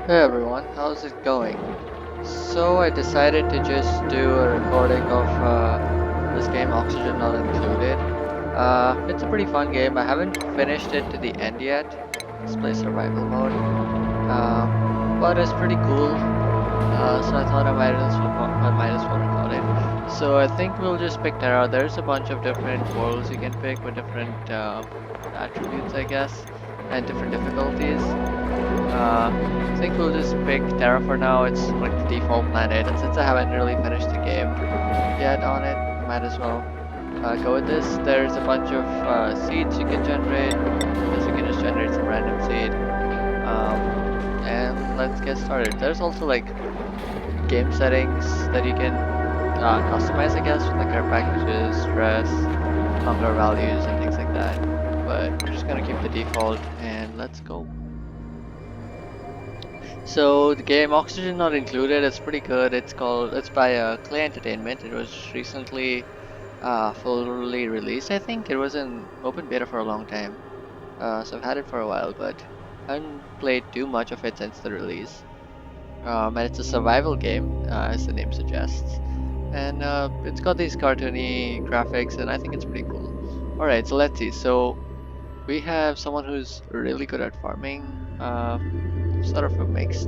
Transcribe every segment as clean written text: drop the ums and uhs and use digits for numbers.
Hey everyone, how's it going? So I decided to just do a recording of this game, Oxygen Not Included. It's a pretty fun game. I haven't finished it to the end yet. Let's play survival mode. But it's pretty cool. So I thought I might as well record it. So I think we'll just pick Terra. There's a bunch of different worlds you can pick with different attributes, I guess, and different difficulties. I think we'll just pick Terra for now. It's like the default planet, and since I haven't really finished the game yet on it, might as well go with this. There's a bunch of seeds you can generate. Because you can just generate some random seed. And let's get started. There's also like game settings that you can customize, I guess, with like care packages, stress, hunger values, and things like that. But we're just gonna keep the default, and let's go. So the game Oxygen Not Included, it's pretty good. It's by Clay Entertainment. It was recently fully released. I think it was in open beta for a long time. So I've had it for a while, but I haven't played too much of it since the release. And it's a survival game, as the name suggests. And it's got these cartoony graphics, and I think it's pretty cool. All right, so let's see. So we have someone who's really good at farming. Sort of a mix.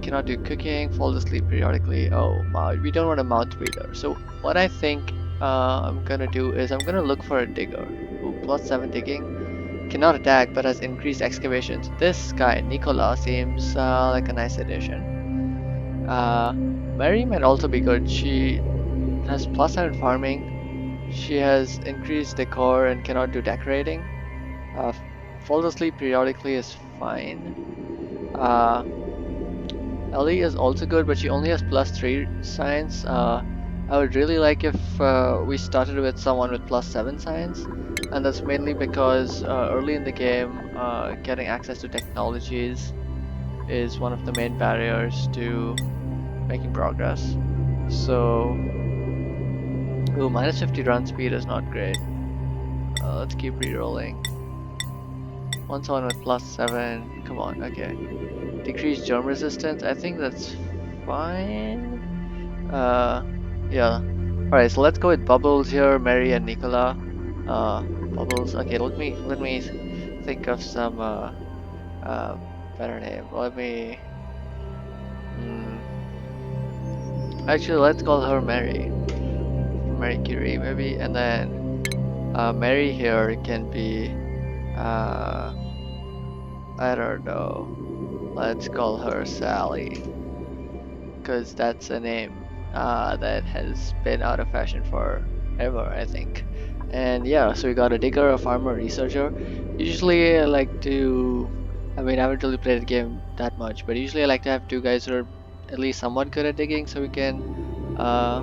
Cannot do cooking, fall asleep periodically. Oh, we don't want a mouth breather. So what I think I'm gonna do is I'm gonna look for a digger. Ooh, +7 digging. Cannot attack, but has increased excavations. This guy, Nicola, seems like a nice addition. Mary might also be good. She has +7 farming. She has increased decor and cannot do decorating. Uh, Falls asleep periodically is fine. Ellie is also good, but she only has +3 science. I would really like if we started with someone with +7 science, and that's mainly because early in the game, getting access to technologies is one of the main barriers to making progress. So, ooh, -50 run speed is not great. Let's keep rerolling. Want someone with +7. Come on, okay. Decrease germ resistance. I think that's fine. Uh, yeah. Alright, so let's go with Bubbles here, Mary and Nicola. Bubbles. Okay, let me think of some uh better name. Let me. Actually, let's call her Mary. Mary Curie, maybe, and then Mary here can be I don't know. Let's call her Sally, because that's a name that has been out of fashion forever, I think. And yeah, so we got a digger, a farmer, a researcher. Usually, I like to. I mean, I haven't really played the game that much, but usually I like to have two guys who are at least somewhat good at digging, uh,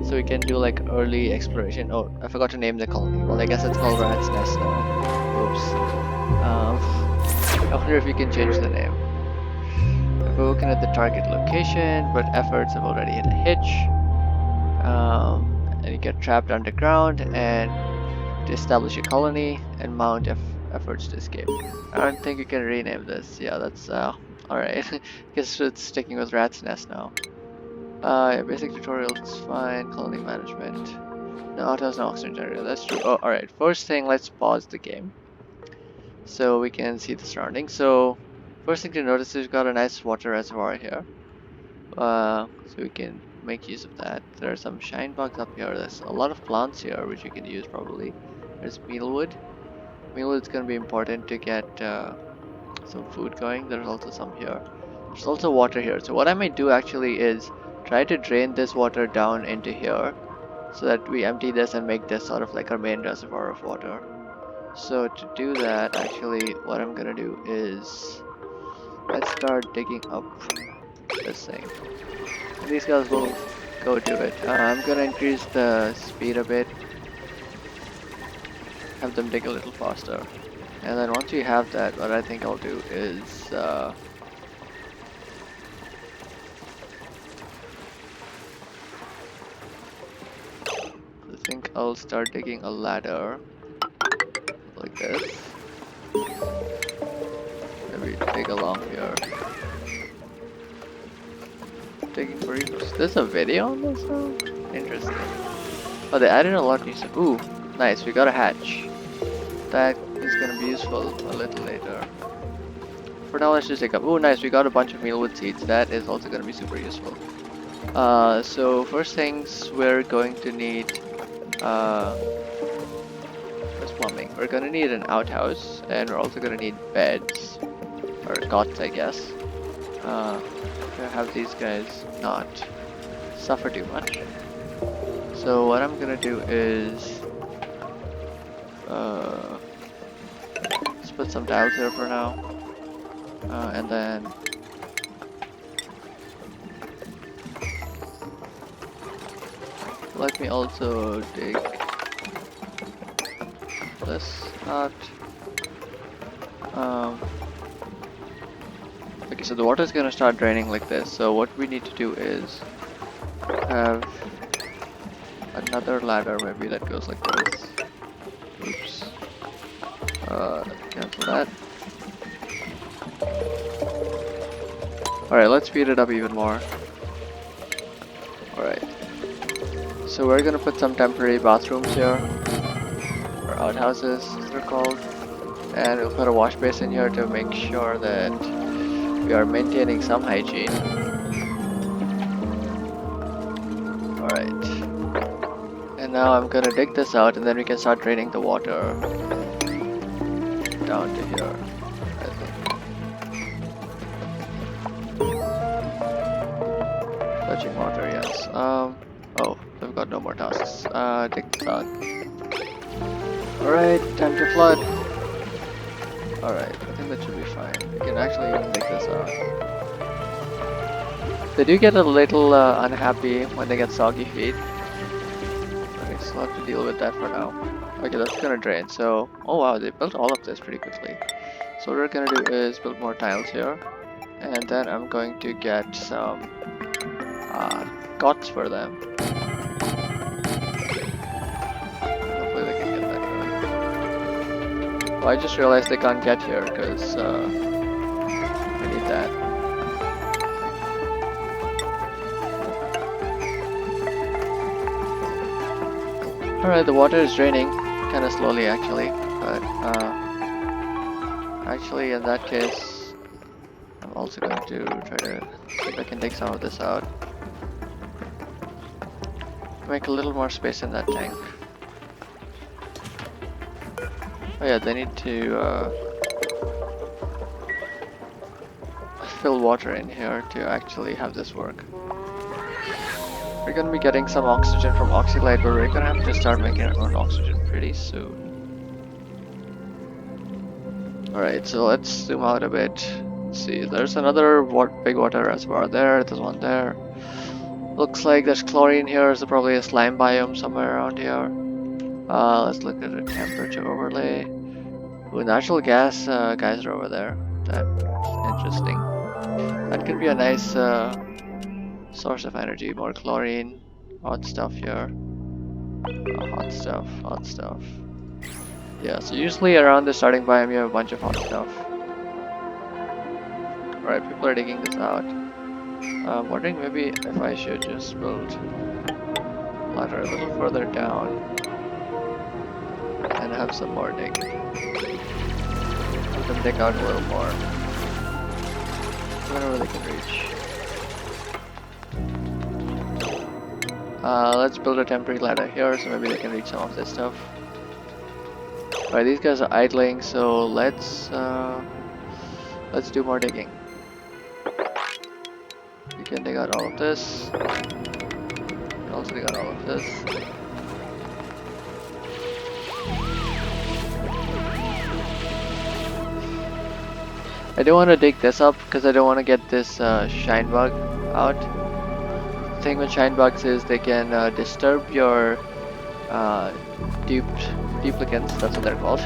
so we can do like early exploration. Oh, I forgot to name the colony. Well, I guess it's called Rat's Nest now. Oops. I wonder if you can change the name. If we're looking at the target location, but efforts have already hit a hitch. And you get trapped underground and to establish a colony and mount efforts to escape. I don't think you can rename this. Yeah, that's alright. Guess it's sticking with Rat's Nest now. Yeah, basic tutorials fine. Colony management. No, it has no oxygen generator. That's true. Oh, alright. First thing, let's pause the game so we can see the surroundings. So first thing to notice is we've got a nice water reservoir here. So we can make use of that. There are some shine bugs up here. There's a lot of plants here which you can use probably. There's mealwood. Mealwood's gonna be important to get some food going. There's also some here. There's also water here. So what I might do actually is try to drain this water down into here so that we empty this and make this sort of like our main reservoir of water. So to do that, actually, what I'm gonna do is let's start digging up this thing. These guys will go do it. I'm gonna increase the speed a bit, have them dig a little faster. And then once we have that, what I think I'll do is I think I'll start digging a ladder like this. Maybe dig along here. Digging for resources. There's a video on this now? Interesting. Oh, they added a lot of new stuff. Ooh, nice. We got a hatch. That is gonna be useful a little later. For now, let's just take up. Ooh, nice. We got a bunch of mealwood seeds. That is also gonna be super useful. So first things we're going to need. First plumbing. We're gonna need an outhouse, and we're also gonna need beds or cots, I guess. To have these guys not suffer too much. So what I'm gonna do is let's put some tiles here for now, and then let me also dig this out. Okay, so the water is gonna start draining like this. So what we need to do is have another ladder maybe that goes like this. Oops. Cancel that. Alright, let's speed it up even more. Alright. So we're gonna put some temporary bathrooms here. Or outhouses, as they're called. And we'll put a wash basin here to make sure that we are maintaining some hygiene. Alright. And now I'm gonna dig this out and then we can start draining the water down to here, I think. Fetching water, yes. Oh, we've got no more tasks. Dig this out. Alright, time to flood. Alright, I think that should be fine. We can actually even dig this out. They do get a little unhappy when they get soggy feet. Okay, so I'll have to deal with that for now. Okay, that's gonna drain. So, oh wow, they built all of this pretty quickly. So what we're gonna do is build more tiles here. And then I'm going to get some cots for them. Hopefully they can get that going. Oh, I just realized they can't get here because I need that. Alright, the water is draining kind of slowly actually, but actually in that case I'm also going to try to see if I can take some of this out. Make a little more space in that tank. Oh yeah, they need to fill water in here to actually have this work. We're gonna be getting some oxygen from Oxyglide, but we're gonna have to start making our own oxygen pretty soon. Alright, so let's zoom out a bit. Let's see, there's another big water reservoir there, there's one there. Looks like there's chlorine here, so probably a slime biome somewhere around here. Let's look at the temperature overlay. Ooh, natural gas guys are over there. That's interesting. That could be a nice source of energy. More chlorine, hot stuff here. Hot stuff, hot stuff. Yeah, so usually around the starting biome you have a bunch of hot stuff. Alright, people are digging this out. I'm wondering maybe if I should just build a ladder a little further down and have some more digging. Let them dig out a little more. Whenever they can reach. Let's build a temporary ladder here so maybe they can reach some of this stuff. Alright, these guys are idling, so let's do more digging. We can dig out all of this. We can also dig out all of this. I don't want to dig this up because I don't want to get this shine bug out. The thing with shine bugs is they can disturb your duplicants, that's what they're called.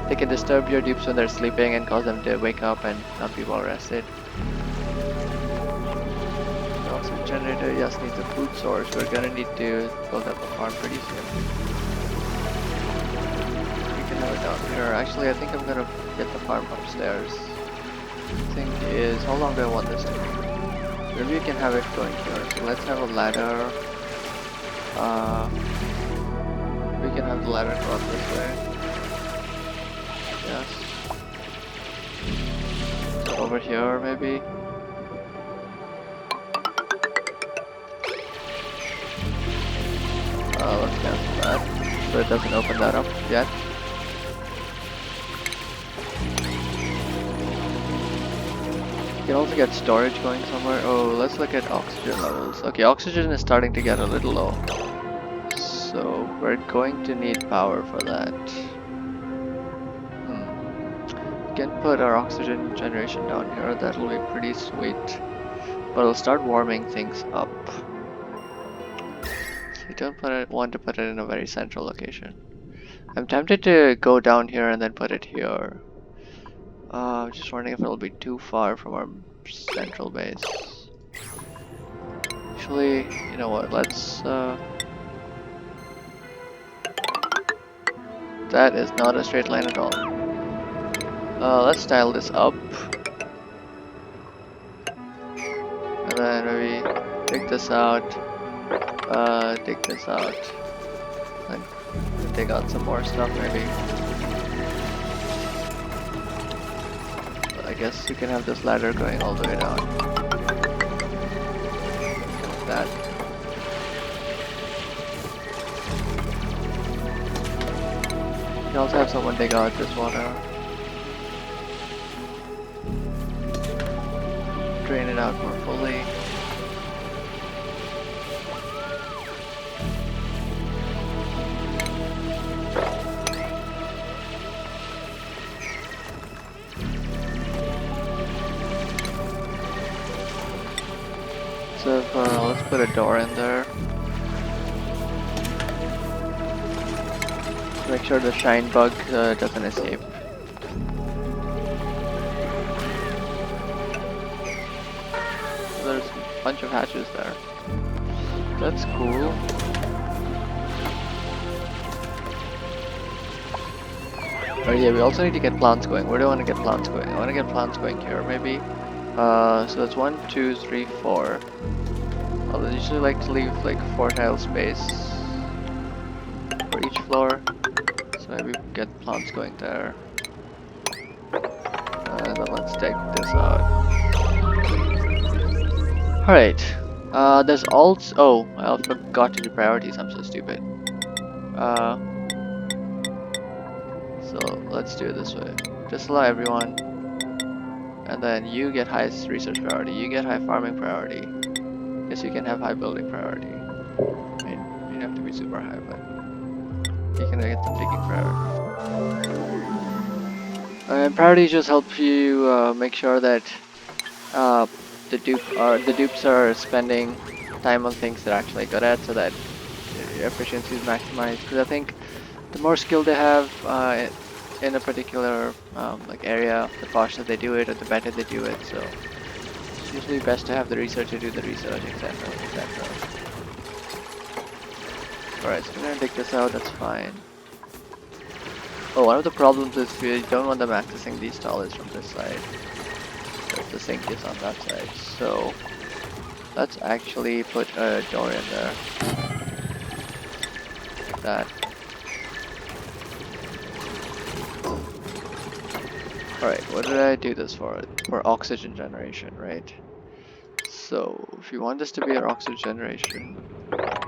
They can disturb your dupes when they're sleeping and cause them to wake up and not be well rested. Oxygen generator, yes, needs a food source. We're gonna need to build up a farm pretty soon. We can have it down here. Actually, I think I'm gonna get the farm upstairs. thing is, how long do I want this to be? Maybe we can have it going here. So let's have a ladder. We can have the ladder go up this way. Yes. So over here, maybe. Let's cancel that, so it doesn't open that up yet. You can also get storage going somewhere. Oh, let's look at oxygen levels. Okay, oxygen is starting to get a little low. So we're going to need power for that. We can put our oxygen generation down here. That'll be pretty sweet. But it'll start warming things up. So you don't want to put it in a very central location. I'm tempted to go down here and then put it here. I'm just wondering if it'll be too far from our central base. Actually, you know what, let's that is not a straight line at all. Let's style this up. And then maybe take this out. Take this out. And take out some more stuff maybe. But I guess you can have this ladder going all the way down. Like that. You can also have someone dig out this water. Drain it out more fully. So let's put a door in there. Make sure the shine bug doesn't escape. There's a bunch of hatches there. That's cool. Oh yeah, we also need to get plants going. Where do I want to get plants going? I want to get plants going here, maybe. So that's 1, 2, 3, 4. I usually like to leave like 4 tile space for each floor. So maybe get plants going there. And then let's take this out. Alright. There's also... Oh, I forgot to do priorities. I'm so stupid. So let's do it this way. Just allow everyone. And then you get highest research priority. You get high farming priority. Yes, you can have high building priority. I mean, you don't have to be super high, but you can get some digging priority. And priorities just help you make sure that the dupes are spending time on things they're actually good at, so that your efficiency is maximized. Because I think the more skill they have in a particular like area, the faster they do it, or the better they do it. So it's usually best to have the researcher do the research, etc., etc. Alright, so we're gonna take this out. That's fine. Oh, one of the problems is we don't want them accessing these toilets from this side. Because the sink is on that side. So let's actually put a door in there. Like that. Alright, what did I do this for? For oxygen generation, right? So if you want this to be our oxygen generation,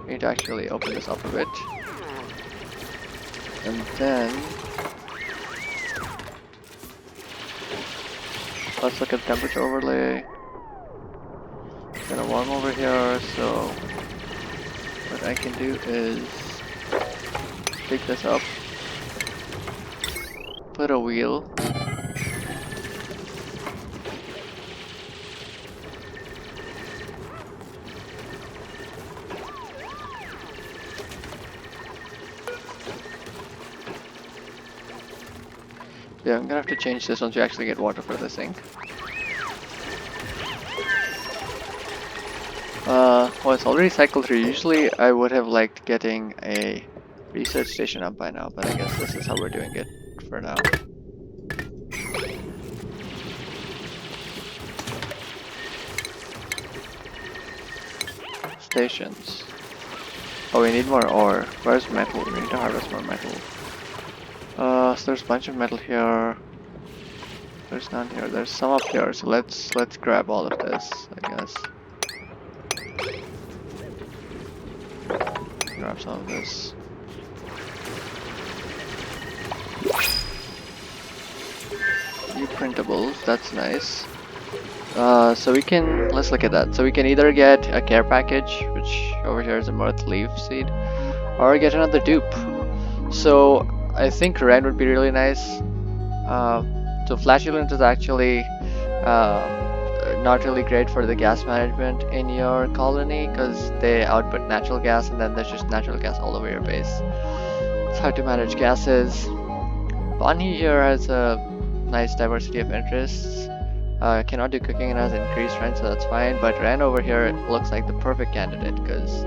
we need to actually open this up a bit. And then let's look at temperature overlay. It's gonna warm over here, so what I can do is pick this up, put a wheel, yeah, I'm gonna have to change this once you actually get water for the sink. Well, it's already cycled through. Usually I would have liked getting a research station up by now, but I guess this is how we're doing it for now. stations. Oh, we need more ore. Where's metal? We need to harvest more metal. So there's a bunch of metal here. There's none here. There's some up here. So let's grab all of this, I guess. Grab some of this. New printables. That's nice. So we can, let's look at that. So we can either get a care package, which over here is a mirth leaf seed, or get another dupe. So I think red would be really nice. So flatulence is actually not really great for the gas management in your colony because they output natural gas and then there's just natural gas all over your base. It's hard to manage gases. Bonnie here has a nice diversity of interests. Cannot do cooking and has increased rent, so that's fine. But Ren over here looks like the perfect candidate because,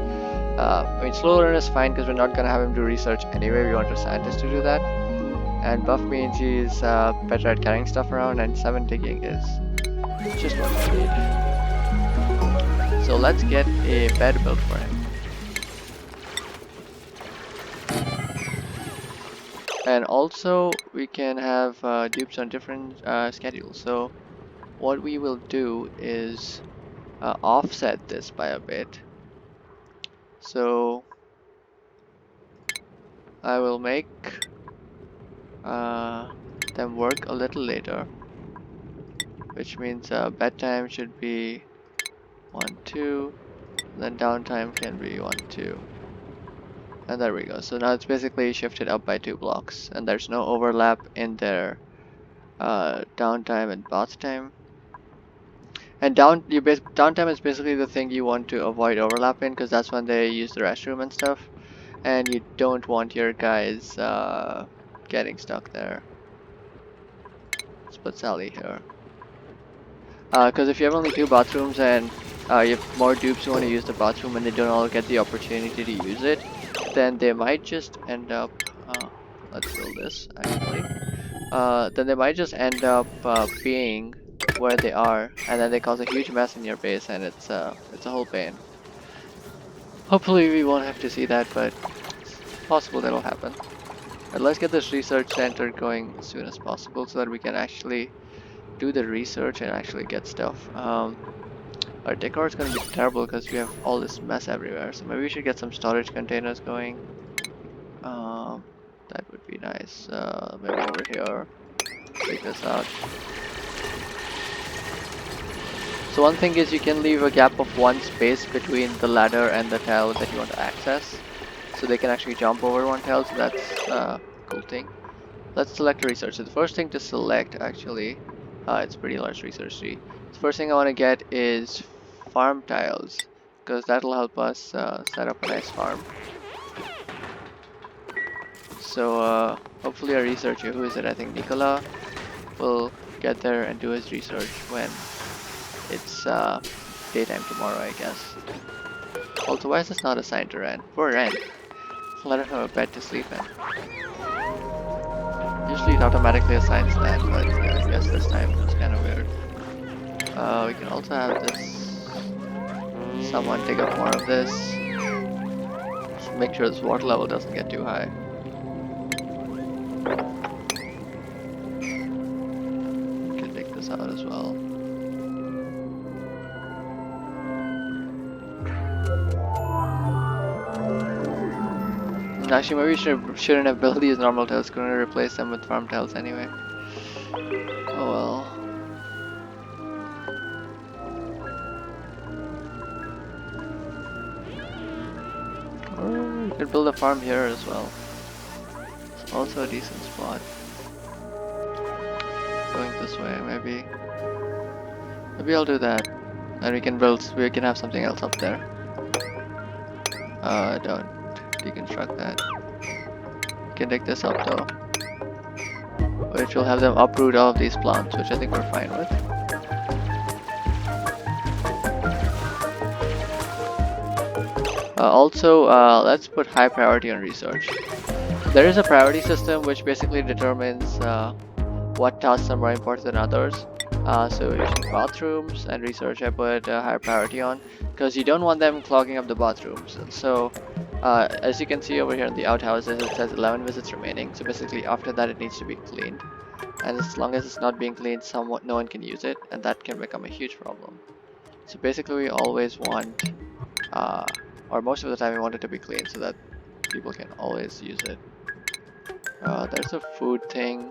I mean, slow learner is fine because we're not gonna have him do research anyway. We want our scientist to do that. And buff means he's better at carrying stuff around, and 7 digging is just what we need. So let's get a bed built for him. And also we can have dupes on different schedules. So what we will do is offset this by a bit. So I will make them work a little later, which means bedtime should be 1, 2, then downtime can be 1, 2. And there we go. So now it's basically shifted up by 2 blocks, and there's no overlap in their downtime and bath time. And downtime is basically the thing you want to avoid overlapping because that's when they use the restroom and stuff, and you don't want your guys getting stuck there. Let's put Sally here. Because if you have only 2 bathrooms and you have more dupes who want to use the bathroom and they don't all get the opportunity to use it, then they might just end up, let's build this actually, then they might just end up being where they are, and then they cause a huge mess in your base, and it's a whole pain. Hopefully we won't have to see that, but it's possible that'll happen. But let's get this research center going as soon as possible so that we can actually do the research and actually get stuff. Our decor is going to be terrible because we have all this mess everywhere, so maybe we should get some storage containers going. That would be nice. Maybe over here. Take this out. So one thing is you can leave a gap of 1 space between the ladder and the tile that you want to access, so they can actually jump over one tile, so that's a cool thing. Let's select research. So the first thing to select actually, it's pretty large research tree. The first thing I want to get is farm tiles, because that'll help us set up a nice farm. So hopefully our researcher, who is it? I think Nicola, will get there and do his research when it's daytime tomorrow, I guess. Also, why is this not assigned to Ren? Poor Ren. Let her have a bed to sleep in. Usually it automatically assigns that, but yeah, I guess this time it was kind of weird. We can also have this. Someone dig up more of this. Just make sure this water level doesn't get too high. We can take this out as well. Actually, maybe we shouldn't have built these normal tiles. Going to replace them with farm tiles anyway. Oh well. Or you could build a farm here as well. It's also a decent spot. Going this way, maybe. Maybe I'll do that, and we can have something else up there. Don't deconstruct that. You can dig this up though, which will have them uproot all of these plants, which I think we're fine with. Also, let's put high priority on research. There is a priority system which basically determines what tasks are more important than others. So using bathrooms and research I put higher priority on because you don't want them clogging up the bathrooms. So as you can see over here in the outhouses it says 11 visits remaining. So basically after that it needs to be cleaned. And as long as it's not being cleaned, no one can use it, and that can become a huge problem. So basically we always want, or most of the time we want it to be clean so that people can always use it. There's a food thing.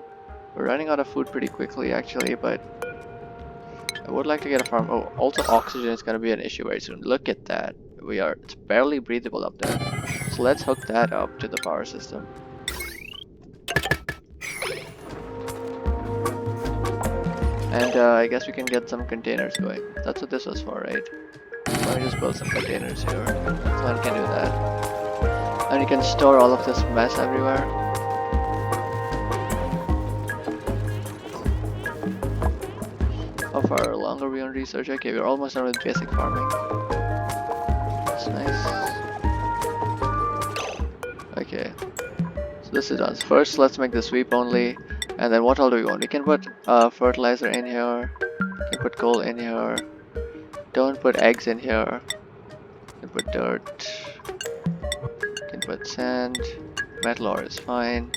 We're running out of food pretty quickly actually, but I would like to get a farm. Oh, also oxygen is going to be an issue very soon. Look at that. It's barely breathable up there. So let's hook that up to the power system. And I guess we can get some containers going. That's what this was for, right? Let me just build some containers here. So I can do that. And you can store all of this mess everywhere. How far along are we on research? Okay, we're almost done with basic farming. That's nice. Okay. So this is done. So first, let's make the sweep only. And then what all do we want? We can put fertilizer in here. We can put coal in here. Don't put eggs in here. You can put dirt. You can put sand. Metal ore is fine.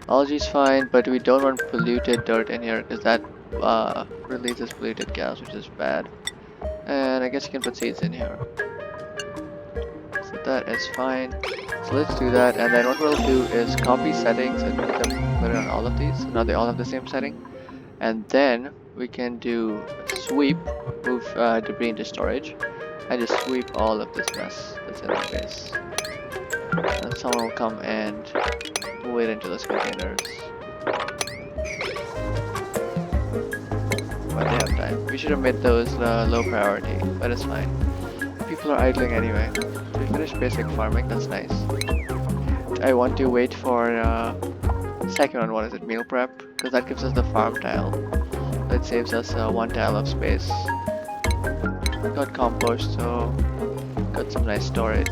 Algae is fine, but we don't want polluted dirt in here because that releases polluted gas, which is bad. And I guess you can put seeds in here. So that is fine. So let's do that, and then what we'll do is copy settings and put it on all of these. So now they all have the same setting. And then we can do sweep, move debris into storage, and just sweep all of this mess that's in the base. And someone will come and move it into those containers. But they have time. We should have made those low priority, but it's fine. People are idling anyway. We finished basic farming, that's nice. I want to wait for second one, what is it, meal prep? Because that gives us the farm tile. That saves us 1 tile of space. Got compost, so got some nice storage.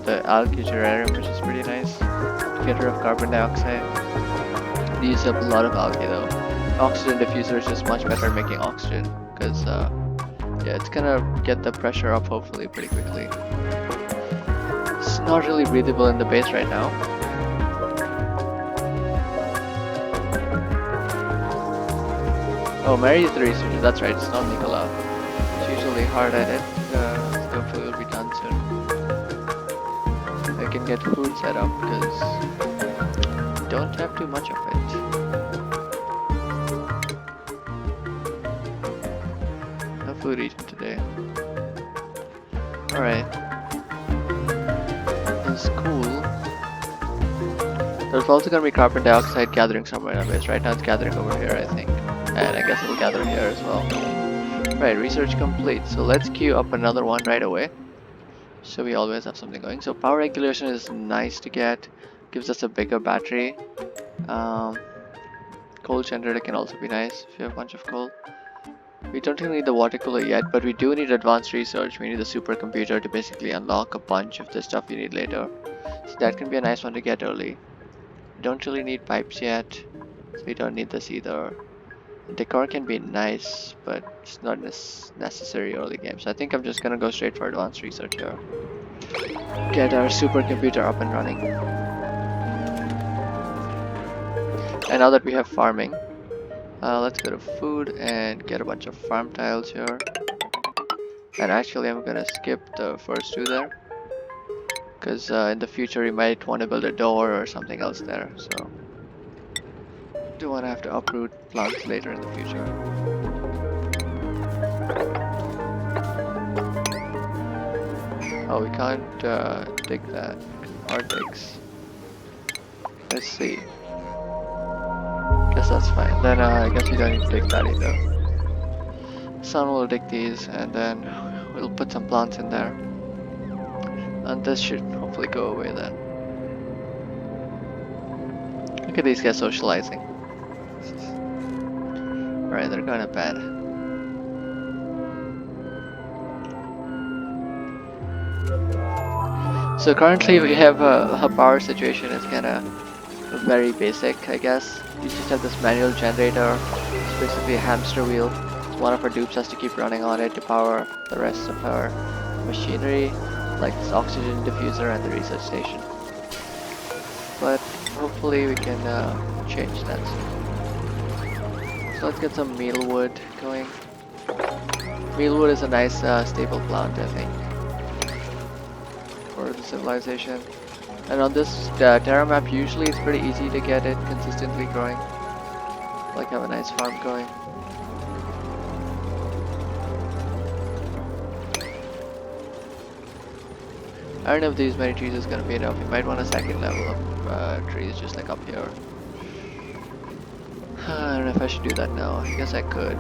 The algae terrarium, which is pretty nice. Get rid of carbon dioxide. They use up a lot of algae though. Oxygen diffuser is just much better at making oxygen because yeah, it's gonna get the pressure up hopefully pretty quickly. It's not really breathable in the base right now. Oh, Mary is the researcher, that's right, it's not Nicola. It's usually hard at it, so hopefully it'll be done soon. I can get food set up because we don't have too much of it. No food eaten today. Alright. That's cool. There's also gonna be carbon dioxide gathering somewhere in our base. Right now it's gathering over here, I think. And I guess it'll gather here as well. Right, research complete. So let's queue up another one right away. So we always have something going. So power regulation is nice to get. Gives us a bigger battery. Coal generator can also be nice if you have a bunch of coal. We don't really need the water cooler yet, but we do need advanced research. We need the supercomputer to basically unlock a bunch of the stuff we need later. So that can be a nice one to get early. We don't really need pipes yet, so we don't need this either. Decor can be nice, but it's not necessary early game. So I think I'm just gonna go straight for advanced research here. Get our supercomputer up and running. And now that we have farming, let's go to food and get a bunch of farm tiles here. And actually I'm gonna skip the first two there, because in the future we might want to build a door or something else there, so do want to have to uproot plants later in the future. Oh, we can't dig that. Hard digs. Let's see. Guess that's fine. Then I guess we don't need to dig that either. Sun will dig these and then we'll put some plants in there. And this should hopefully go away then. Look at these guys socializing. Alright, they're going to bed. So currently we have a power situation is kinda very basic, I guess. You just have this manual generator basically a hamster wheel. So one of our dupes has to keep running on it to power the rest of our machinery, like this oxygen diffuser and the research station. But hopefully we can change that soon. So let's get some mealwood going. Mealwood is a nice staple plant, I think, for the civilization. And on this Terra map, usually it's pretty easy to get it consistently growing. Like have a nice farm going. I don't know if these many trees is gonna be enough. You might want a second level of trees just like up here. I don't know if I should do that now. I guess I could.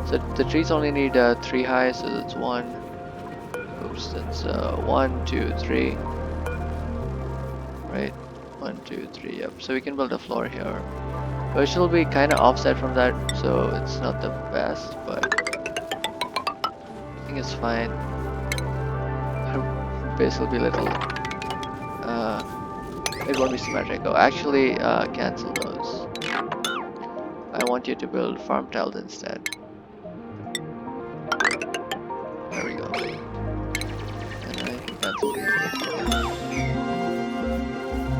So the trees only need 3 high, so that's 1. Oops, that's 1, 2, 3. Right? 1, 2, 3, yep. So we can build a floor here. Which will be kind of offset from that, so it's not the best, but I think it's fine. Our base will be little. It won't be symmetric. Oh, actually, cancel those. I want you to build farm tiles instead. There we go. And I can cancel these.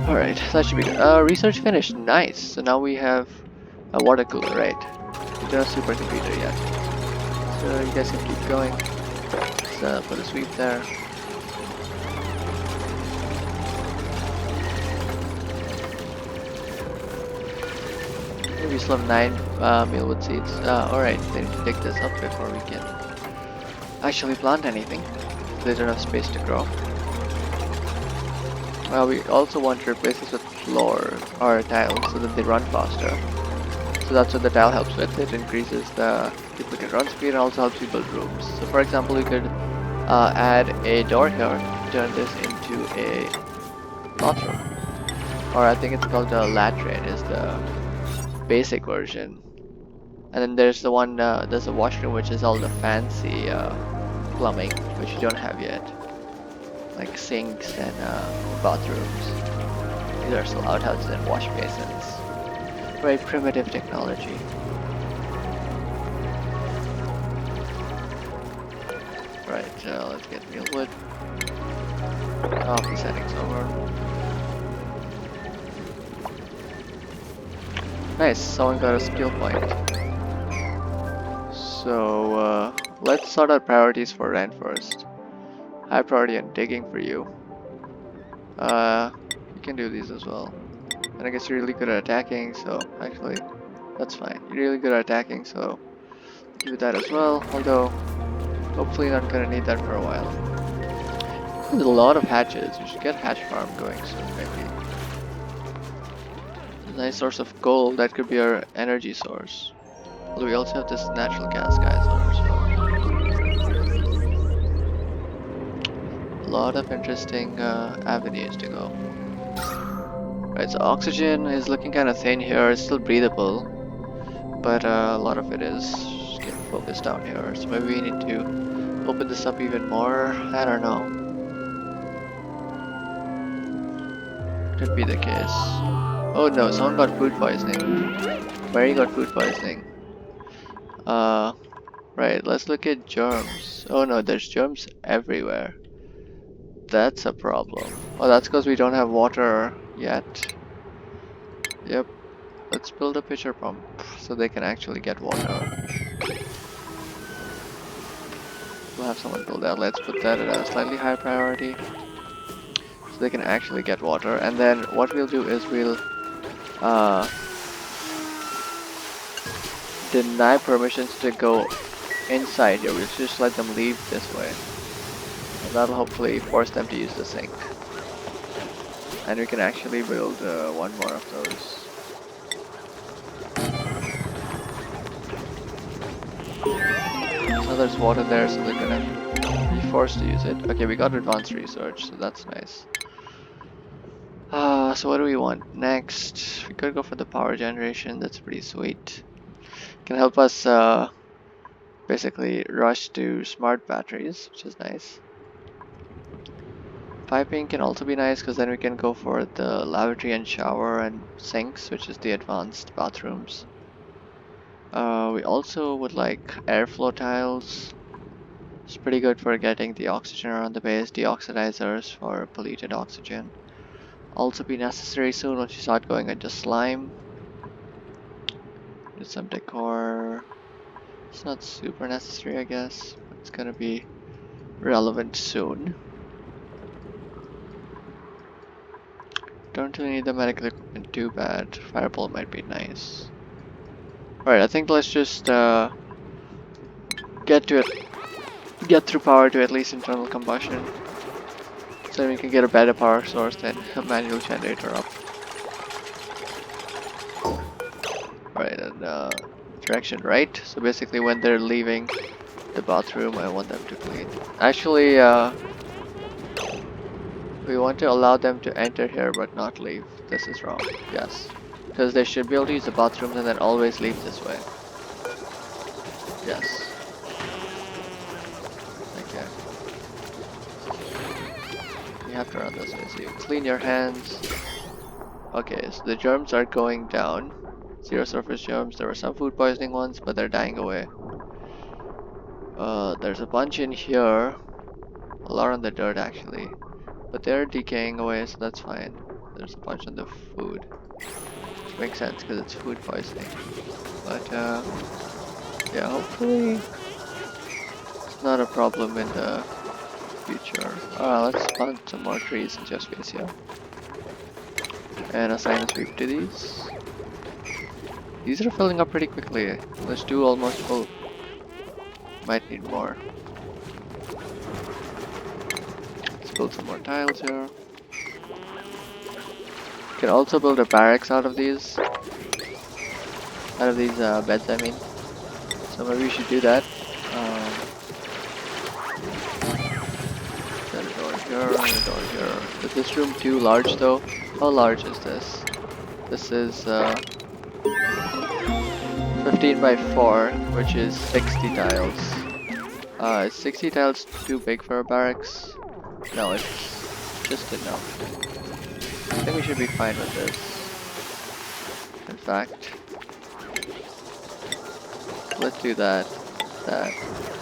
Alright, that should be good. Research finished. Nice. So now we have a water cooler, right? We don't have supercomputer yet. So you guys can keep going. Let's put a sweep there. We still have 9 mealwood seeds. Alright, they need to dig this up before we can actually plant anything. They don't have space to grow. We also want to replace this with floor or tiles so that they run faster. So that's what the tile helps with. It increases the duplicate run speed and also helps you build rooms. So for example, we could add a door here, turn this into a bathroom. Or I think it's called a latrine is the basic version. And then there's the one, there's a washroom which is all the fancy plumbing, which you don't have yet. Like sinks and bathrooms. These are still outhouses and wash basins. Very primitive technology. Right, let's get mealwood. Coffee settings over. Nice, someone got a skill point. So let's sort out priorities for Ren first. High priority on digging for you. You can do these as well. And I guess you're really good at attacking, so actually, that's fine. You're really good at attacking, so give it that as well. Although, hopefully not gonna need that for a while. There's a lot of hatches. We should get hatch farm going soon, maybe. A nice source of gold. That could be our energy source. Although we also have this natural gas guys on our so. A lot of interesting avenues to go. Right, so oxygen is looking kind of thin here. It's still breathable, but a lot of it is getting focused down here. So maybe we need to open this up even more. I don't know. Could be the case. Oh no, someone got food poisoning. Mary got food poisoning. Right, let's look at germs. Oh no, there's germs everywhere. That's a problem. Oh, that's because we don't have water yet. Yep. Let's build a pitcher pump so they can actually get water. We'll have someone build that. Let's put that at a slightly higher priority so they can actually get water. And then what we'll do is we'll deny permissions to go inside here. We'll just let them leave this way. And that'll hopefully force them to use the sink. And we can actually build one more of those. So there's water there, so they're gonna be forced to use it. Okay, we got advanced research, so that's nice. So what do we want next? We could go for the power generation. That's pretty sweet. Can help us basically rush to smart batteries, which is nice. Piping can also be nice because then we can go for the lavatory and shower and sinks, which is the advanced bathrooms. We also would like airflow tiles. It's pretty good for getting the oxygen around the base, deoxidizers for polluted oxygen. Also be necessary soon once you start going into slime. Do some decor. It's not super necessary, I guess, but it's gonna be relevant soon. Don't really need the medical equipment too bad. Fireball might be nice. Alright, I think let's just get to it. Get through power to at least internal combustion. So we can get a better power source than a manual generator up. Right, and direction right. So basically when they're leaving the bathroom, I want them to clean. Actually, we want to allow them to enter here but not leave. This is wrong. Yes. Because they should be able to use the bathrooms and then always leave this way. Yes. Okay. You have to run this way. So you clean your hands. Okay, so the germs are going down. Zero surface germs. There were some food poisoning ones, but they're dying away. There's a bunch in here. A lot on the dirt actually. But they're decaying away, so that's fine. There's a bunch on the food. Which makes sense because it's food poisoning. But yeah, hopefully it's not a problem in the future. Let's plant some more trees in just space here. And assign a sweep to these. These are filling up pretty quickly. Let's do almost full. Might need more. Let's build some more tiles here. Can also build a barracks out of these. Beds, I mean. So maybe we should do that. Got a door here and a door here. Is this room too large though? How large is this? This is 15 by 4, which is 60 tiles. Is 60 tiles too big for a barracks? No, it's just enough. I think we should be fine with this. In fact, let's do that.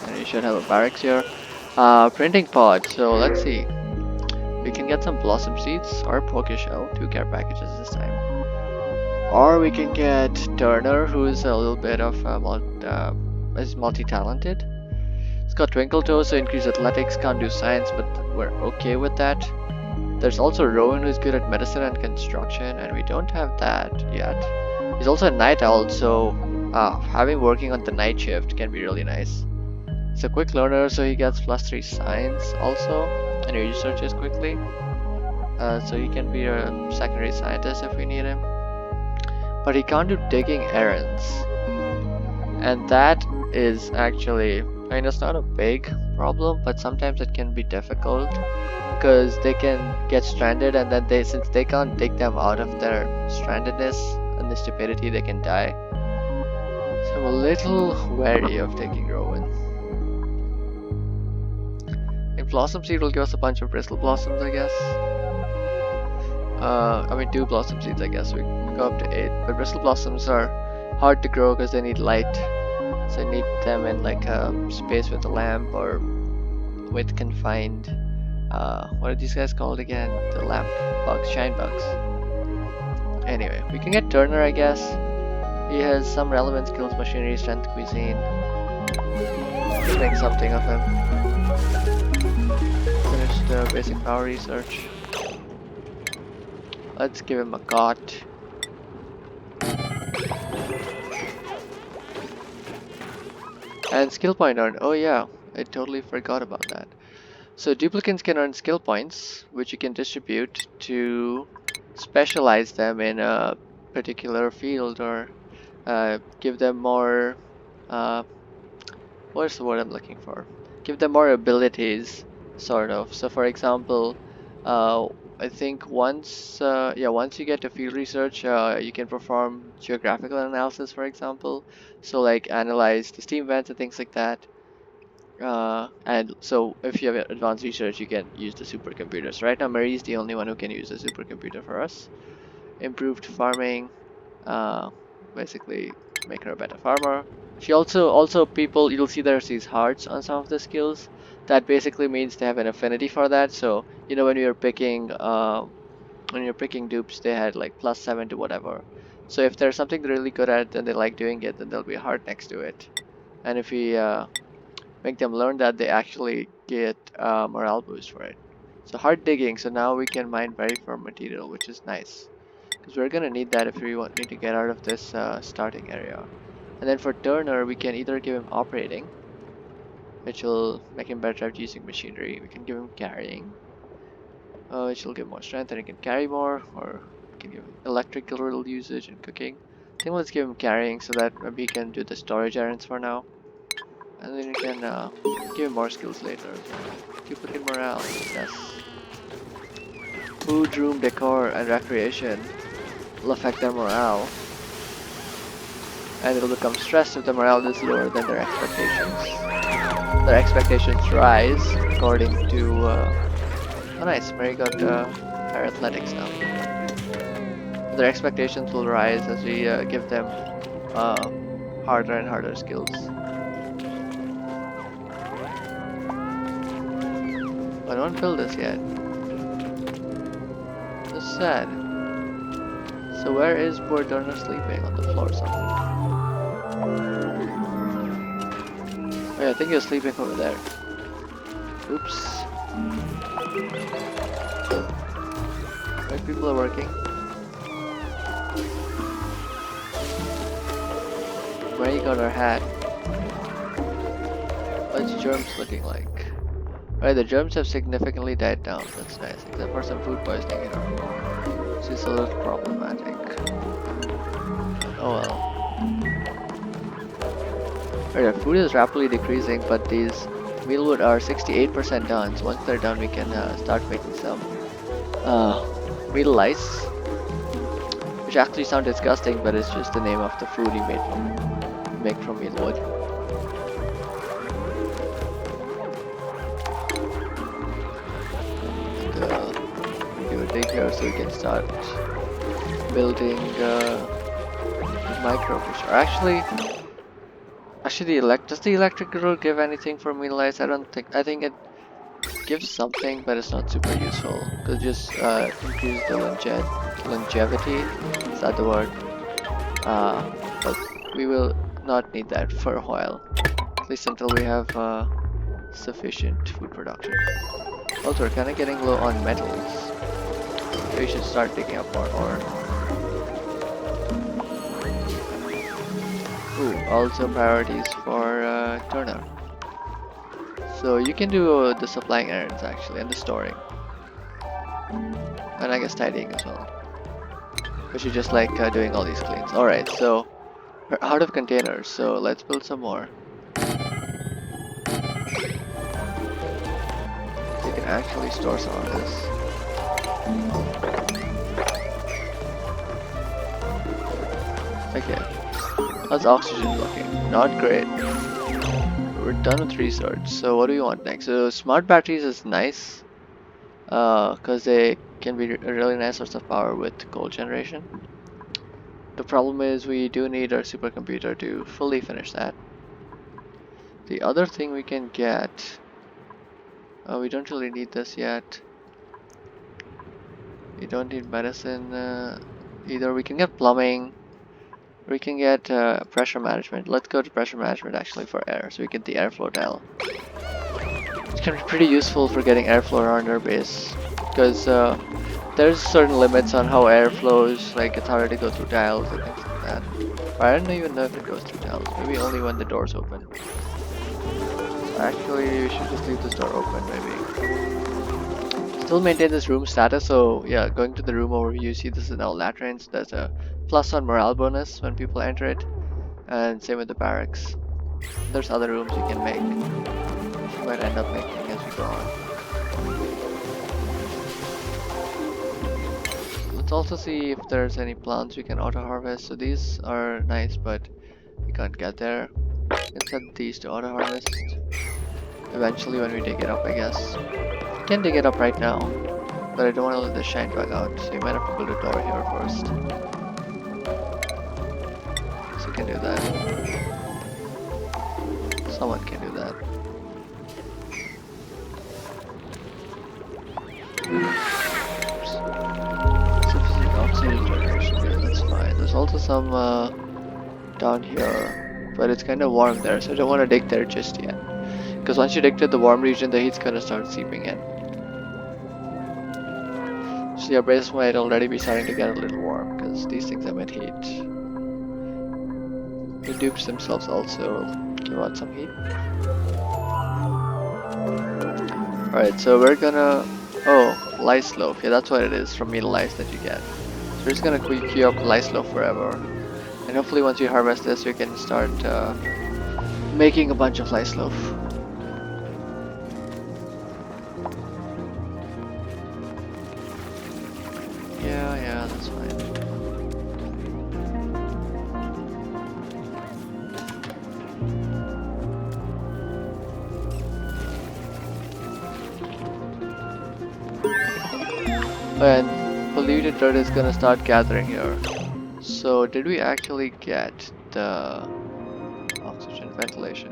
And you should have a barracks here. Printing pod. So let's see. We can get some blossom seeds or poke shell, 2 care packages this time. Or we can get Turner, who is a little bit of is multi-talented. It's got twinkle toes, so increase athletics. Can't do science, but we're okay with that. There's also Rowan, who's good at medicine and construction, and we don't have that yet. He's also a night owl, so having working on the night shift can be really nice. He's a quick learner, so he gets +3 science also, and he researches quickly. So he can be a secondary scientist if we need him. But he can't do digging errands. And that is actually, I mean, it's not a big problem, but sometimes it can be difficult. Because they can get stranded, and then since they can't dig them out of their strandedness and the stupidity, they can die. So I'm a little wary of taking Rowan. And Blossom Seed will give us a bunch of bristle blossoms, I guess. I mean 2 blossom seeds, I guess. We go up to 8, but bristle blossoms are hard to grow because they need light. So you need them in like a space with a lamp or with confined. What are these guys called again? The lamp bugs, shine bugs. Anyway, we can get Turner, I guess. He has some relevant skills, machinery, strength, cuisine. Let's make something of him. Finish the basic power research. Let's give him a cot. And skill point earned. Oh yeah, I totally forgot about that. So duplicants can earn skill points, which you can distribute to specialize them in a particular field or give them more, what's the word I'm looking for? Give them more abilities, sort of. So for example, I think once you get to field research, you can perform geographical analysis, for example. So like analyze the steam vents and things like that. And so if you have advanced research, you can use the supercomputers. Right now, Marie is the only one who can use the supercomputer for us. Improved farming, basically make her a better farmer. She also people you'll see there's these hearts on some of the skills. That basically means they have an affinity for that. So you know when you're picking dupes, they had like +7 to whatever. So if there's something they're really good at and they like doing it, then there'll be a heart next to it. And if we make them learn that, they actually get morale boost for it. So hard digging. So now we can mine very firm material, which is nice because we're gonna need that if we need to get out of this starting area. And then for Turner, we can either give him operating, which will make him better at using machinery. We can give him carrying, which will give more strength and he can carry more, or we can give him electrical usage and cooking. I think let's give him carrying so that maybe he can do the storage errands for now. And then we can give him more skills later. Duplicate morale, yes. Food, room, decor, and recreation will affect their morale. And it'll become stressed if the morale is lower than their expectations. Their expectations rise according to... oh nice, Mary got higher athletics now. Their expectations will rise as we give them harder and harder skills. I don't build this yet. That's sad. So where is poor Turner sleeping? On the floor somewhere. Oh, yeah, I think he was sleeping over there. Oops. Right, people are working. Mary got her hat. What's germs looking like? Right, the germs have significantly died down. That's nice, except for some food poisoning, you know. Which is a little problematic. Oh well. Right, our food is rapidly decreasing, but these mealwood are 68% done. So once they're done, we can start making some meal lice, which actually sound disgusting, but it's just the name of the food you make from mealwood. Do a dig here so we can start building microfisher. Actually, does the electric grill give anything for meal lice? I don't think. I think it gives something, but it's not super useful. Because just increase the longevity. Is that the word? But we will not need that for a while. At least until we have sufficient food production. Also, we're kind of getting low on metals. So we should start digging up more ore. Ooh, also priorities for Turner. So you can do the supplying errands actually, and the storing. And I guess tidying as well. But you just like doing all these cleans. Alright, so we're out of containers, so let's build some more. You can actually store some of this. Okay. How's oxygen looking? Not great. We're done with research, so what do we want next? So smart batteries is nice, because they can be a really nice source of power with coal generation. The problem is we do need our supercomputer to fully finish that. The other thing we can get, we don't really need this yet. We don't need medicine either. We can get plumbing. We can get pressure management. Let's go to pressure management actually for air, so we get the airflow dial. It can be pretty useful for getting airflow around our base, because there's certain limits on how air flows, like it's harder to go through tiles and things like that. But I don't even know if it goes through tiles, maybe only when the door's open. So actually, we should just leave this door open, maybe. Still maintain this room status, so yeah, going to the room overview, you see this is now latrines. There's a +1 morale bonus when people enter it, and same with the barracks. There's other rooms you can make, which we might end up making as we go on. Let's also see if there's any plants we can auto harvest. So these are nice, but we can't get there. We can set these to auto harvest eventually when we dig it up, I guess. We can dig it up right now, but I don't want to let the shine bug out, so you might have to build a door here first. also can do that. Someone can do that. Sufficient oxygen generation. Yeah, that's fine. There's also some down here, but it's kind of warm there, so I don't want to dig there just yet. Because once you dig to the warm region, the heat's gonna start seeping in. So your base might already be starting to get a little warm, because these things emit heat. The dupes themselves also give out some heat. Alright, so we're gonna... Oh, lice loaf. Yeah, that's what it is, from metal lice that you get. So we're just gonna queue up lice loaf forever. And hopefully once you harvest this, we can start making a bunch of lice loaf. Yeah, that's fine. And polluted dirt is gonna start gathering here. So did we actually get the oxygen ventilation?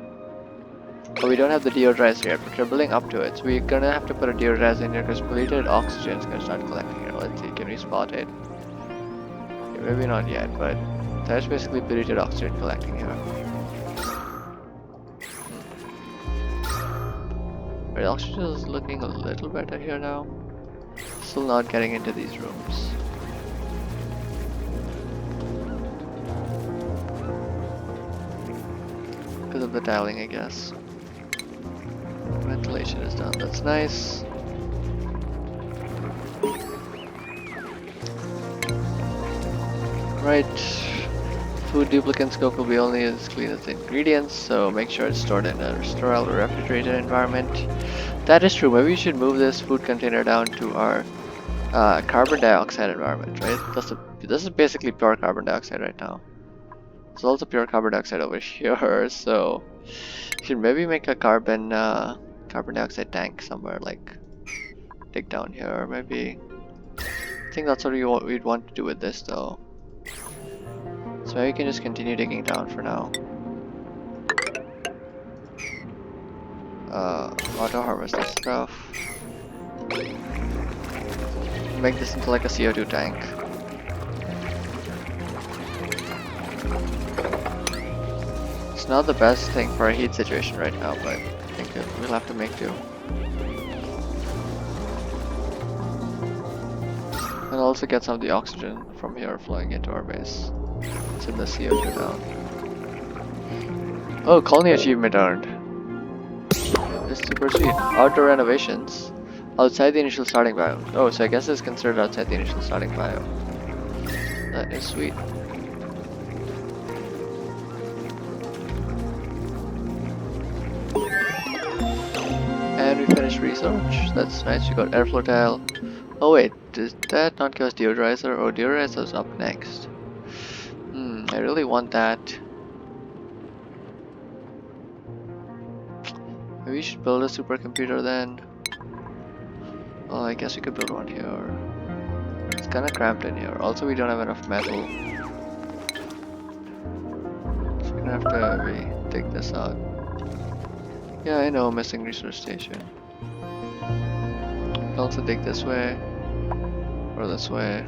Oh, we don't have the deodorizer yet, but we're building up to it. So we're gonna have to put a deodorizer in here because polluted oxygen is gonna start collecting here. Let's see, can we spot it? Okay, maybe not yet, but that's basically polluted oxygen collecting here. Right, oxygen is looking a little better here now. Still not getting into these rooms. Because of the tiling, I guess. Ventilation is done, that's nice. Right, food duplicant scope will be only as clean as the ingredients, so make sure it's stored in a sterile or refrigerated environment. That is true, maybe we should move this food container down to our carbon dioxide environment, right? This is basically pure carbon dioxide right now. There's also pure carbon dioxide over here, so should maybe make a carbon dioxide tank somewhere, like dig down here maybe. I think that's what we'd want to do with this though. So maybe we can just continue digging down for now. Auto harvest this stuff. Make this into like a CO2 tank. It's not the best thing for a heat situation right now, but I think we'll have to make do. And also get some of the oxygen from here flowing into our base. Send the CO2 down. Oh, colony achievement earned. That's super sweet. Outdoor renovations. Outside the initial starting biome. Oh, so I guess it's considered outside the initial starting biome. That is sweet. And we finished research. That's nice. We got airflow tile. Oh wait, did that not give us deodorizer? Oh, deodorizer's up next. I really want that. Maybe we should build a supercomputer then. Oh, I guess we could build one here. It's kinda cramped in here. Also, we don't have enough metal. So we're gonna have to maybe take this out. Yeah, I know, missing resource station. Can also dig this way. Or this way.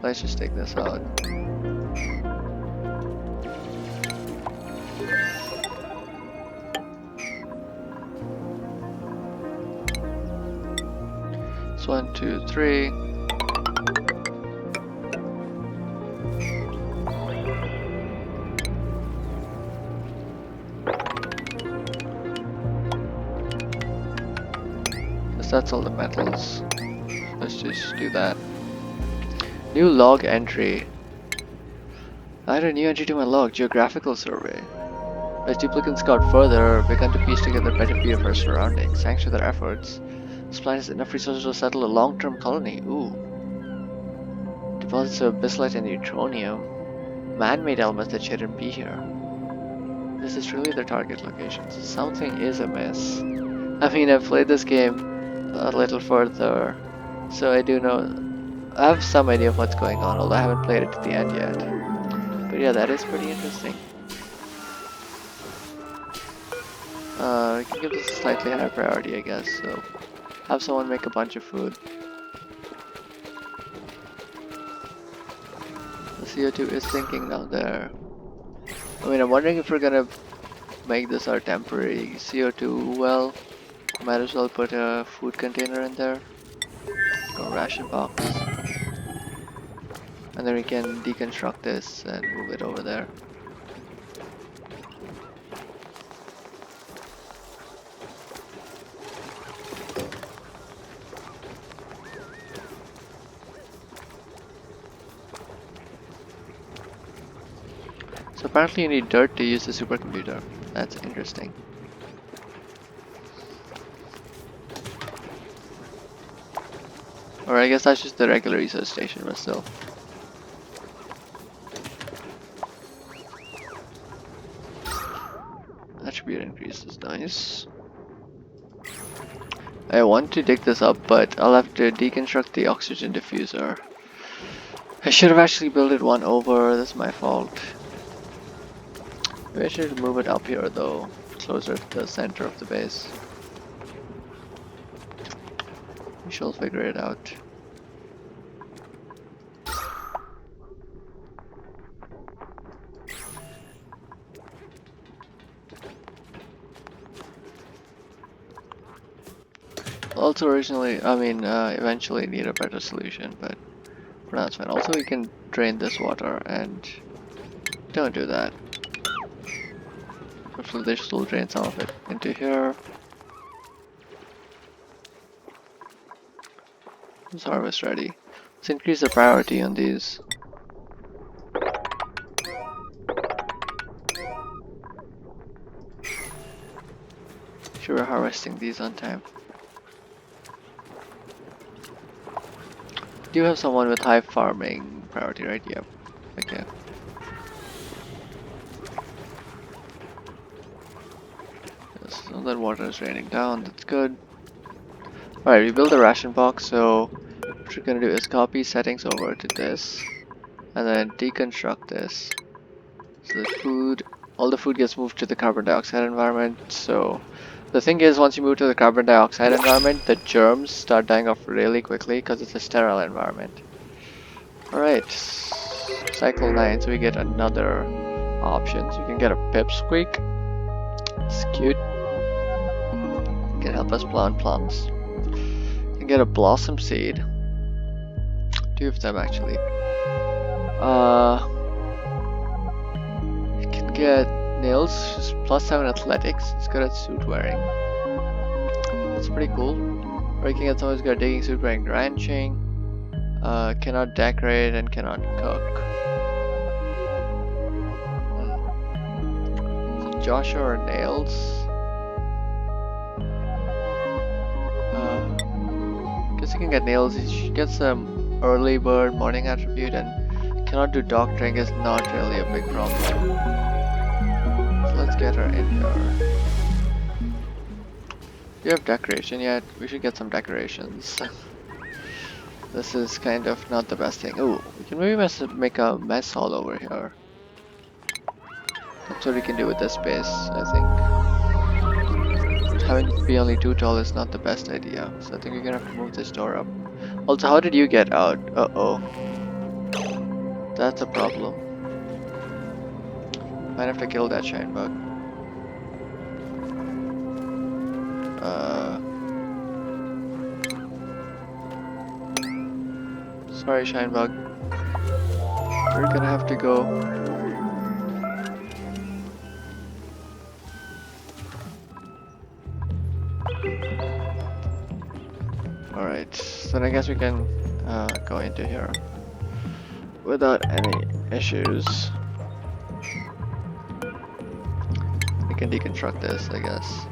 Let's just take this out. It's 1, 2, 3. That's all the metals. Let's just do that. New log entry. Add a new entry to my log. Geographical survey. As duplicants scout further, begun to piece together better view of our surroundings. Thanks to their efforts, this planet has enough resources to settle a long-term colony. Ooh. Deposits of abyssite and neutronium. Man-made elements that shouldn't be here. This is really their target locations. Something is amiss. I mean, I've played this game a little further, so I do know. I have some idea of what's going on, although I haven't played it to the end yet. yeah, that is pretty interesting. We can give this a slightly higher priority, I guess. So have someone make a bunch of food. The CO2 is sinking down there. I mean, I'm wondering if we're gonna make this our temporary CO2 well. Might as well put a food container in there, or ration box, and then we can deconstruct this and move it over there. So apparently you need dirt to use the supercomputer. That's interesting. Or I guess that's just the regular research station, but still. Attribute increase is nice. I want to dig this up, but I'll have to deconstruct the oxygen diffuser. I should have actually built it one over, that's my fault. Maybe I should move it up here though, closer to the center of the base. We shall figure it out. Also eventually need a better solution, but for now it's fine. Also we can drain this water and don't do that. Hopefully this will drain some of it into here. Is harvest ready? Let's increase the priority on these. Sure, we're harvesting these on time. Do you have someone with high farming priority, right? Yep. Okay. Yes, so that water is raining down, that's good. Alright, we built a ration box, so what we're gonna do is copy settings over to this, and then deconstruct this. So all the food gets moved to the carbon dioxide environment. So the thing is, once you move to the carbon dioxide environment, the germs start dying off really quickly because it's a sterile environment. Alright, cycle 9, so we get another option. So you can get a pipsqueak. It's cute. It can help us plant plums. You can get a blossom seed. 2 of them actually. You can get nails, just +7 athletics. It's good at suit wearing. That's pretty cool. Or you can get someone who's got digging, suit wearing, ranching. Cannot decorate and cannot cook. So Joshua or nails. Guess you can get nails. He gets some early bird morning attribute, and cannot do doctoring is not really a big problem. So let's get her in here. Do you have decoration yet? We should get some decorations. This is kind of not the best thing. Oh, we can maybe make a mess hall over here. That's what we can do with this space, I think. Having it be only 2 tall is not the best idea, so I think we're gonna have to move this door up. Also, how did you get out? Uh-oh. That's a problem. Might have to kill that shine bug. Sorry, shine bug. We're gonna have to go. Alright, so then I guess we can go into here without any issues. We can deconstruct this, I guess.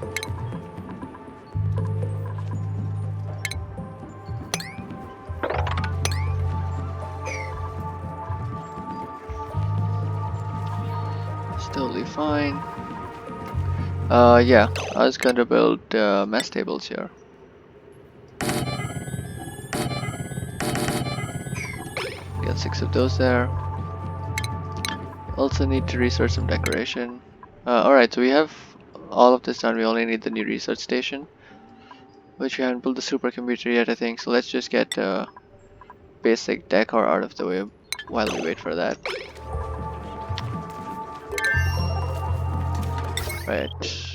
Totally fine. Yeah, I was going to build mess tables here. Get 6 of those there. Also need to research some decoration. Alright, so we have all of this done. We only need the new research station, which we haven't built the supercomputer yet, I think. So let's just get basic decor out of the way while we wait for that. Right.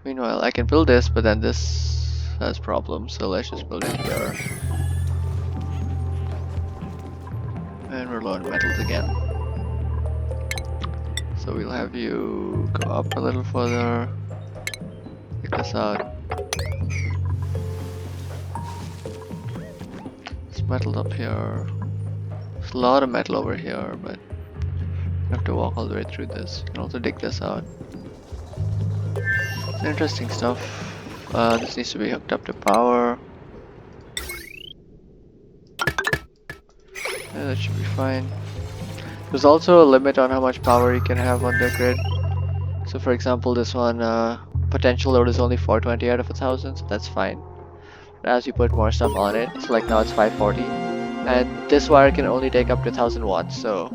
Meanwhile, I can build this, but then this has problems, so let's just build it here. And we're low on metals again. So we'll have you go up a little further. Take this out. It's metal up here. There's a lot of metal over here, but you have to walk all the way through this. You can also dig this out. It's interesting stuff. This needs to be hooked up to power. Yeah, that should be fine. There's also a limit on how much power you can have on the grid. So for example, this one, potential load is only 420 out of 1000, so that's fine. But as you put more stuff on it, so like now it's 540. And this wire can only take up to 1000 watts, so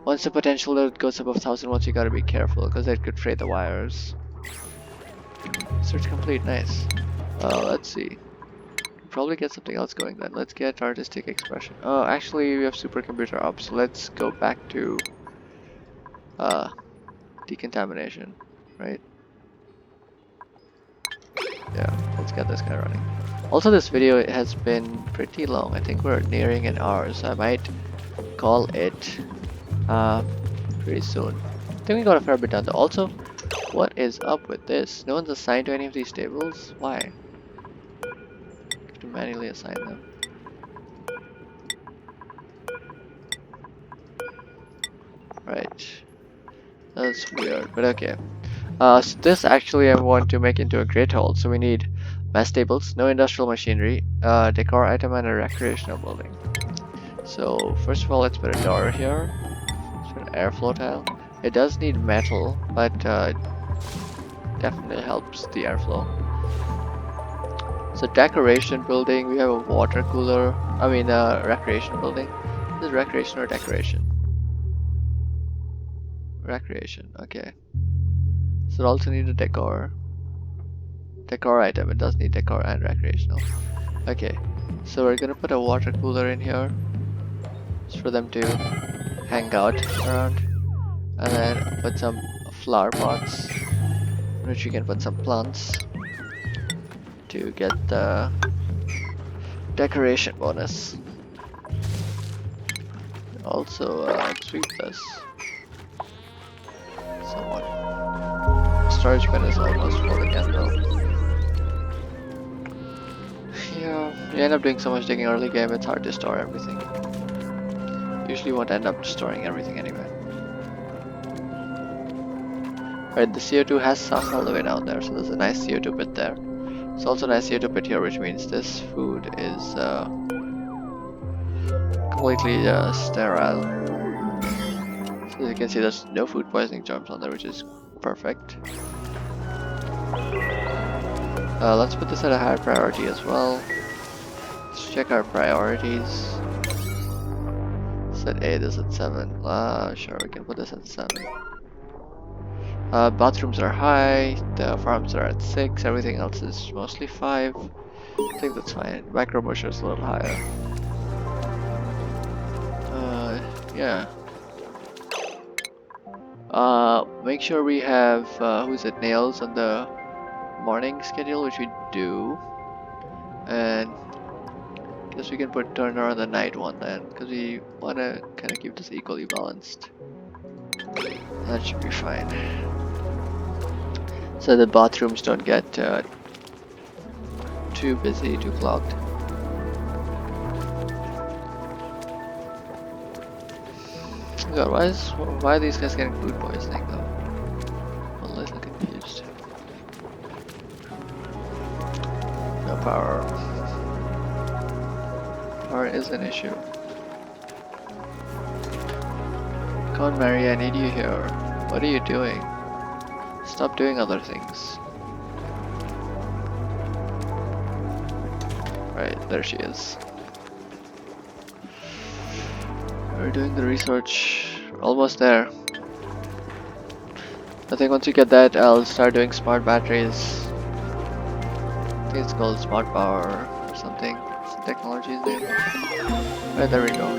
once the potential load goes above 1000 watts, you gotta be careful, because it could fray the wires. Search complete, nice. Let's see. Probably get something else going then. Let's get artistic expression. Oh, actually we have supercomputer up, so let's go back to decontamination, right? Yeah, let's get this guy running. Also, this video has been pretty long. I think we're nearing an hour, so I might call it pretty soon. I think we got a fair bit done though. Also, what is up with this? No one's assigned to any of these tables? Why? Have to manually assign them. Right. That's weird, but okay. So this actually I want to make into a great hall. So we need mess tables, no industrial machinery, decor item, and a recreational building. So first of all, let's put a door here. Let's put an airflow tile. It does need metal, but definitely helps the airflow. So decoration building, we have a water cooler. I mean, recreation building. Is it recreation or decoration? Recreation. Okay. So it also needs a decor item. It does need decor and recreational. Okay, so we're gonna put a water cooler in here just for them to hang out around, and then put some flower pots in which you can put some plants to get the decoration bonus. Also sweep this somewhat. Storage bin is almost full again though. Yeah, you end up doing so much digging early game, it's hard to store everything. Usually won't end up storing everything anyway. Right, the CO2 has sunk all the way down there, so there's a nice CO2 pit there. There's also a nice CO2 pit here, which means this food is completely sterile. So as you can see, there's no food poisoning germs on there, which is perfect. Let's put this at a higher priority as well. Let's check our priorities. Set A this at 7. Sure, we can put this at 7. Bathrooms are high, the farms are at 6, everything else is mostly 5. I think that's fine. Micro bush is a little higher. Yeah. Make sure we have, who's it, nails on the morning schedule, which we do. And guess we can put Turner on the night one then, because we want to kind of keep this equally balanced. That should be fine. So the bathrooms don't get too busy, too clogged. God, why are these guys getting food poisoning though? I'm a little confused. No power. Power is an issue. Come on, Mary, I need you here. What are you doing? Stop doing other things. Right, there she is. We're doing the research almost there. I think once you get that, I'll start doing smart batteries. I think it's called smart power or something. It's the technology's name. Right, there we go.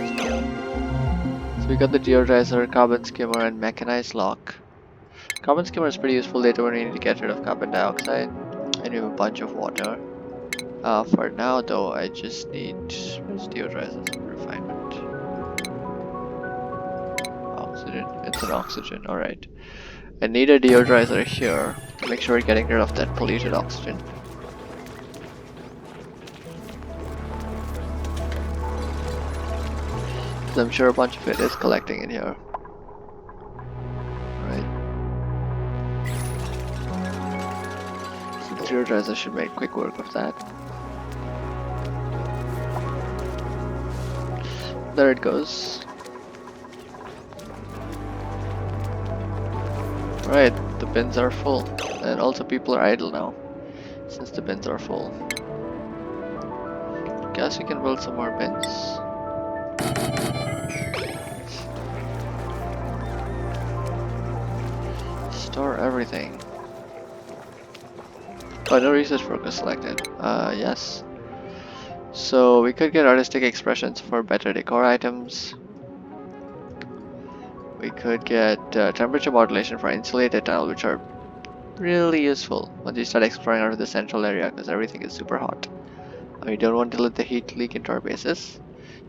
So we got the deodorizer, carbon skimmer, and mechanized lock. Carbon skimmer is pretty useful later when we need to get rid of carbon dioxide. And we have a bunch of water. For now though, I just need... Where's deodorizers and refinement? Oxygen. It's an oxygen, alright. I need a deodorizer here to make sure we're getting rid of that polluted oxygen. Because I'm sure a bunch of it is collecting in here. Right. So the deodorizer should make quick work of that. There it goes. Right, the bins are full. And also people are idle now, since the bins are full. Guess we can build some more bins. Store everything. Oh, no research focus selected. Yes. So we could get artistic expressions for better decor items. We could get temperature modulation for insulated tile, which are really useful once you start exploring out of the central area because everything is super hot. And we don't want to let the heat leak into our bases.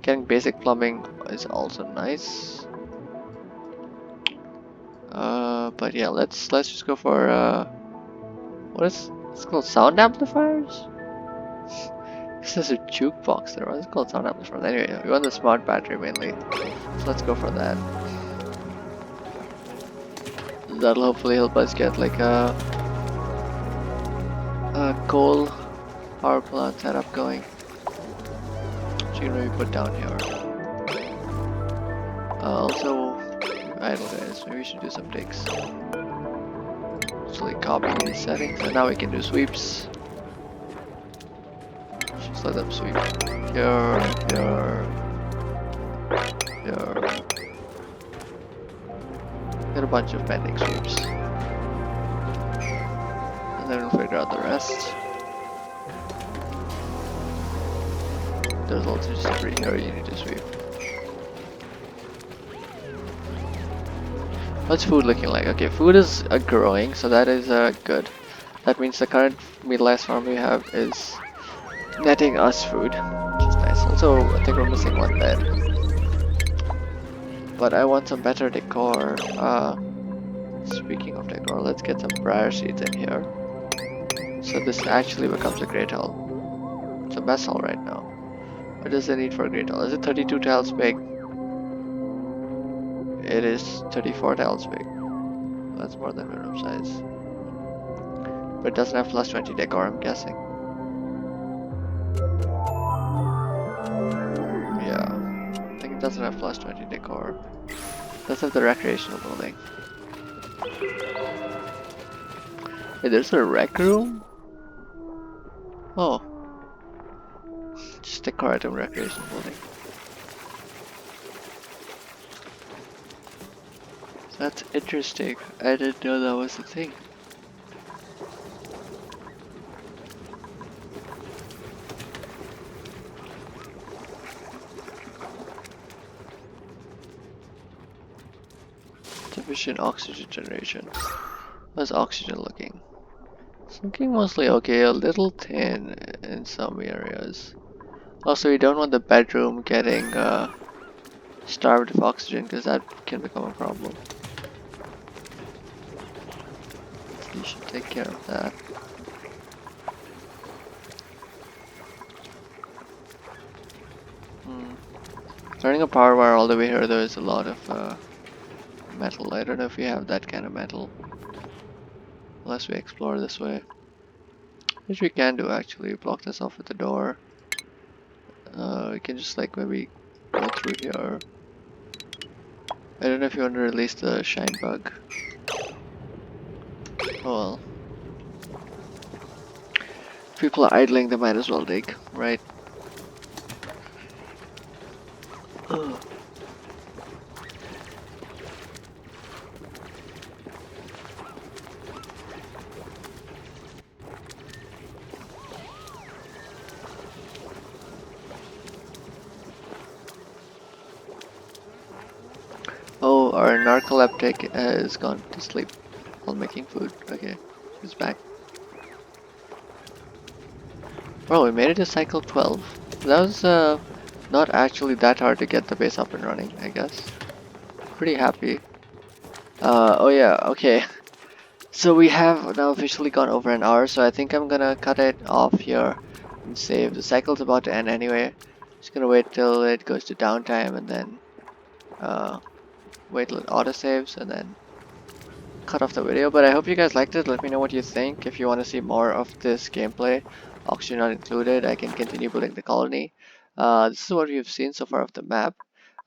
Getting basic plumbing is also nice. But yeah, let's just go for what is it's called, sound amplifiers? This is a jukebox there. What is it called, sound amplifiers? Anyway, we want the smart battery mainly, so let's go for that. That'll hopefully help us get like a coal power plant setup going. Which you can maybe put down here. Also, idle guys, maybe we should do some digs. So like copy these settings, and now we can do sweeps. Just let them sweep here, here, here. Get a bunch of pending sweeps. And then we'll figure out the rest. There's also just debris here you need to sweep. What's food looking like? Okay, food is growing, so that is good. That means the current meat-less farm we have is netting us food, which is nice. Also, I think we're missing one bed. But I want some better decor. Speaking of decor, let's get some briar seeds in here. So this actually becomes a great hall. It's a mess hall right now. What does it need for a great hall? Is it 32 tiles big? It is 34 tiles big. That's more than minimum size. But it doesn't have plus 20 decor, I'm guessing. Yeah, I think it doesn't have plus 20 decor. Let's have the recreational building. Hey, there's a rec room? Oh. Just decor item recreational building. That's interesting. I didn't know that was a thing. Sufficient oxygen generation. How's oxygen looking? It's looking mostly okay, a little thin in some areas. Also, we don't want the bedroom getting starved of oxygen because that can become a problem. So you should take care of that. Running a power wire all the way here, there is a lot of metal. I don't know if we have that kind of metal. Unless we explore this way. Which we can do actually. Block this off with the door. We can just like maybe go through here. I don't know if you want to release the shine bug. Oh well. If people are idling, they might as well dig, right? narcoleptic has gone to sleep while making food. Okay, she's back. Well, we made it to cycle 12. That was not actually that hard to get the base up and running, I guess. Pretty happy. Oh yeah, okay. So we have now officially gone over an hour, so I think I'm gonna cut it off here and save. The cycle's about to end anyway. Just gonna wait till it goes to downtime and then uh, wait till it auto saves and then cut off the video. But I hope you guys liked it. Let me know what you think. If you want to see more of this gameplay, oxygen not included, I can continue building the colony. This is what we've seen so far of the map.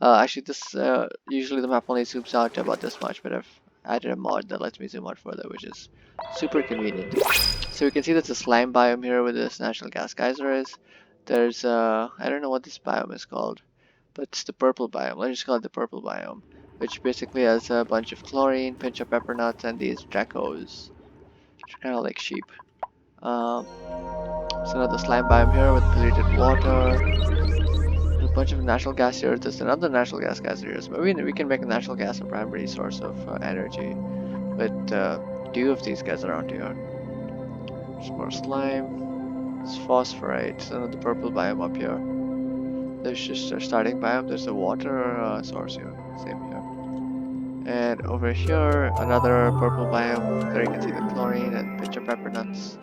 Actually, this usually the map only zooms out to about this much, but I've added a mod that lets me zoom out further, which is super convenient. So we can see there's a slime biome here where this natural gas geyser is. There's I don't know what this biome is called, but it's the purple biome. Let's just call it the purple biome, which basically has a bunch of chlorine, pinch of pepper nuts, and these dracos, which are kind of like sheep. Um, so another slime biome here with polluted water. There's a bunch of natural gas here. There's another natural gas geyser here. So maybe we can make natural gas a primary source of energy with two of these guys around here. There's more slime. It's phosphorite. So the purple biome up here. There's just a starting biome. There's a water source here. Same here. And over here, another purple biome. There you can see the chlorine and pinch of pepper nuts.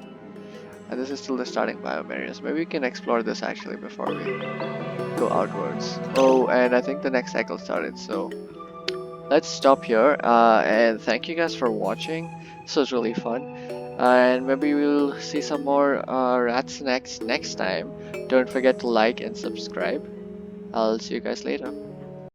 And this is still the starting biome areas. Maybe we can explore this actually before we go outwards. Oh, and I think the next cycle started, so let's stop here. And thank you guys for watching. This was really fun. And maybe we'll see some more rats next time. Don't forget to like and subscribe. I'll see you guys later.